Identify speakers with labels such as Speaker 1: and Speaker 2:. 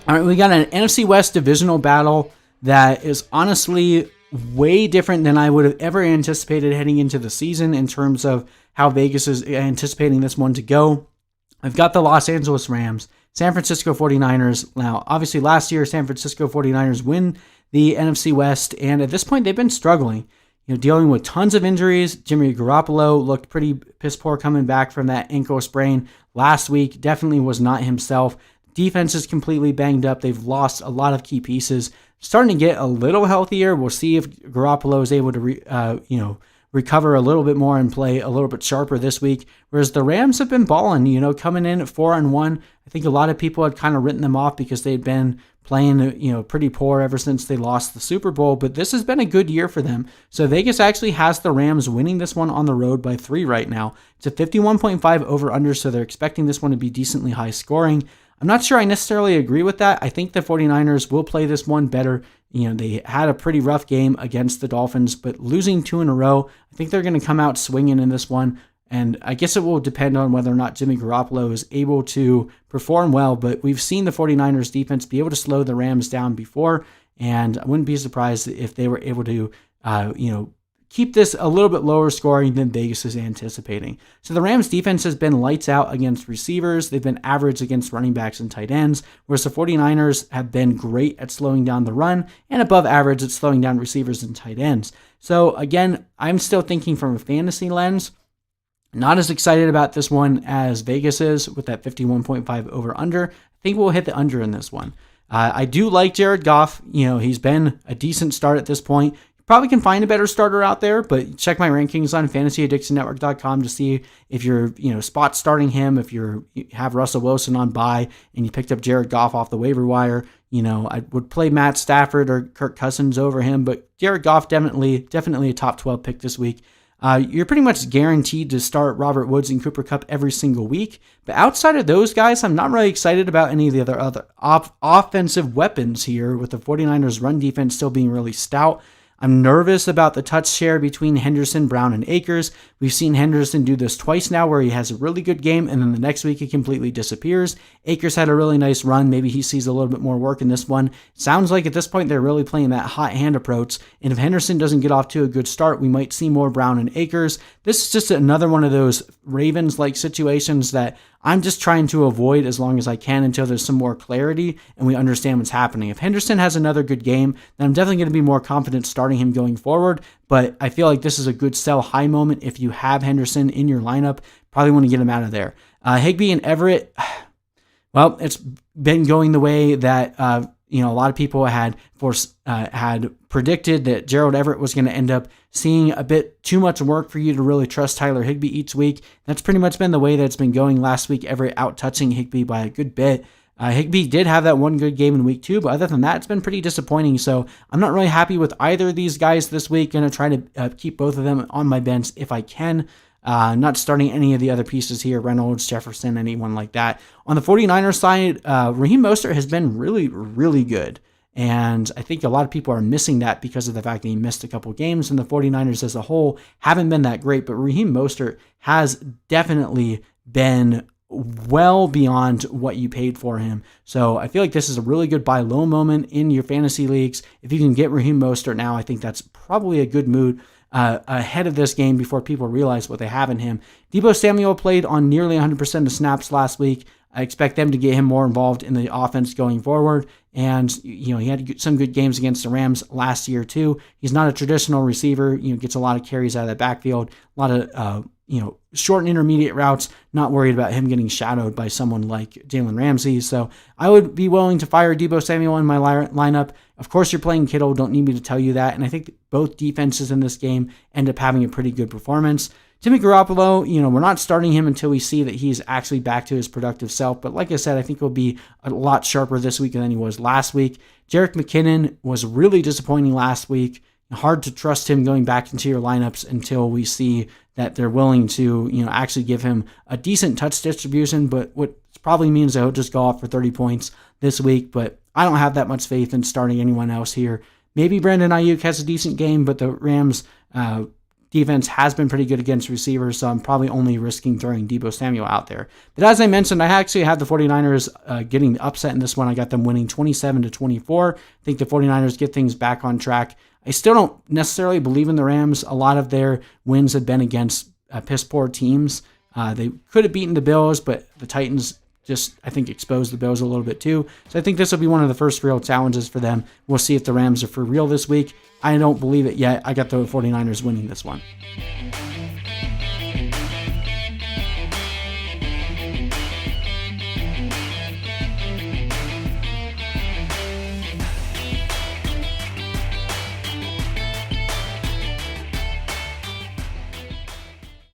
Speaker 1: All right, we got an NFC West divisional battle that is honestly way different than I would have ever anticipated heading into the season in terms of how Vegas is anticipating this one to go. I've got the Los Angeles Rams, San Francisco 49ers. Now, obviously last year, San Francisco 49ers win the NFC West, and at this point, they've been struggling. Dealing with tons of injuries. Jimmy Garoppolo looked pretty piss poor coming back from that ankle sprain last week. Definitely was not himself. Defense is completely banged up. They've lost a lot of key pieces. Starting to get a little healthier. We'll see if Garoppolo is able to recover a little bit more and play a little bit sharper this week. Whereas the Rams have been balling, coming in at 4-1. I think a lot of people had kind of written them off because they'd been playing, pretty poor ever since they lost the Super Bowl, but this has been a good year for them. So Vegas actually has the Rams winning this one on the road by 3 right now. It's a 51.5 over-under, so they're expecting this one to be decently high scoring. I'm not sure I necessarily agree with that. I think the 49ers will play this one better. They had a pretty rough game against the Dolphins, but losing 2 in a row, I think they're going to come out swinging in this one. And I guess it will depend on whether or not Jimmy Garoppolo is able to perform well, but we've seen the 49ers defense be able to slow the Rams down before, and I wouldn't be surprised if they were able to, keep this a little bit lower scoring than Vegas is anticipating. So the Rams defense has been lights out against receivers. They've been average against running backs and tight ends, whereas the 49ers have been great at slowing down the run and above average at slowing down receivers and tight ends. So again, I'm still thinking from a fantasy lens. Not as excited about this one as Vegas is with that 51.5 over under. I think we'll hit the under in this one. I do like Jared Goff. He's been a decent start at this point. You probably can find a better starter out there, but check my rankings on fantasyaddictionnetwork.com to see if you're, spot starting him, if you have Russell Wilson on bye and you picked up Jared Goff off the waiver wire. I would play Matt Stafford or Kirk Cousins over him, but Jared Goff definitely a top 12 pick this week. You're pretty much guaranteed to start Robert Woods and Cooper Kupp every single week. But outside of those guys, I'm not really excited about any of the other offensive weapons here, with the 49ers run defense still being really stout. I'm nervous about the touch share between Henderson, Brown, and Akers. We've seen Henderson do this twice now where he has a really good game and then the next week he completely disappears. Akers had a really nice run. Maybe he sees a little bit more work in this one. Sounds like at this point they're really playing that hot hand approach. And if Henderson doesn't get off to a good start, we might see more Brown and Akers. This is just another one of those Ravens-like situations that I'm just trying to avoid as long as I can until there's some more clarity and we understand what's happening. If Henderson has another good game, then I'm definitely going to be more confident starting him going forward. But I feel like this is a good sell high moment. If you have Henderson in your lineup, probably want to get him out of there. Higbee and Everett, well, it's been going the way that a lot of people had predicted that Gerald Everett was going to end up seeing a bit too much work for you to really trust Tyler Higbee each week. That's pretty much been the way that it's been going last week, Everett out-touching Higbee by a good bit. Higbee did have that one good game in week 2, but other than that, it's been pretty disappointing. So I'm not really happy with either of these guys this week. Going to try to keep both of them on my bench if I can. Not starting any of the other pieces here, Reynolds, Jefferson, anyone like that. On the 49ers side, Raheem Mostert has been really, really good. And I think a lot of people are missing that because of the fact that he missed a couple games, and the 49ers as a whole haven't been that great. But Raheem Mostert has definitely been well beyond what you paid for him. So I feel like this is a really good buy low moment in your fantasy leagues. If you can get Raheem Mostert now, I think that's probably a good mood ahead of this game before people realize what they have in him. Deebo Samuel played on nearly 100% of snaps last week. I expect them to get him more involved in the offense going forward. And, he had some good games against the Rams last year too. He's not a traditional receiver, gets a lot of carries out of the backfield, a lot of, short and intermediate routes, not worried about him getting shadowed by someone like Jalen Ramsey. So I would be willing to fire Deebo Samuel in my lineup. Of course, you're playing Kittle. Don't need me to tell you that. And I think both defenses in this game end up having a pretty good performance. Jimmy Garoppolo, we're not starting him until we see that he's actually back to his productive self. But like I said, I think he'll be a lot sharper this week than he was last week. Jerick McKinnon was really disappointing last week. Hard to trust him going back into your lineups until we see that they're willing to, actually give him a decent touch distribution. But what probably means that he'll just go off for 30 points this week. But I don't have that much faith in starting anyone else here. Maybe Brandon Aiyuk has a decent game, but the Rams defense has been pretty good against receivers, so I'm probably only risking throwing Deebo Samuel out there. But as I mentioned, I actually had the 49ers getting the upset in this one. I got them winning 27-24. I think the 49ers get things back on track. I still don't necessarily believe in the Rams. A lot of their wins have been against piss poor teams. They could have beaten the Bills, but the Titans just, I think, exposed the Bills a little bit too. So I think this will be one of the first real challenges for them. We'll see if the Rams are for real this week. I don't believe it yet. I got the 49ers winning this one.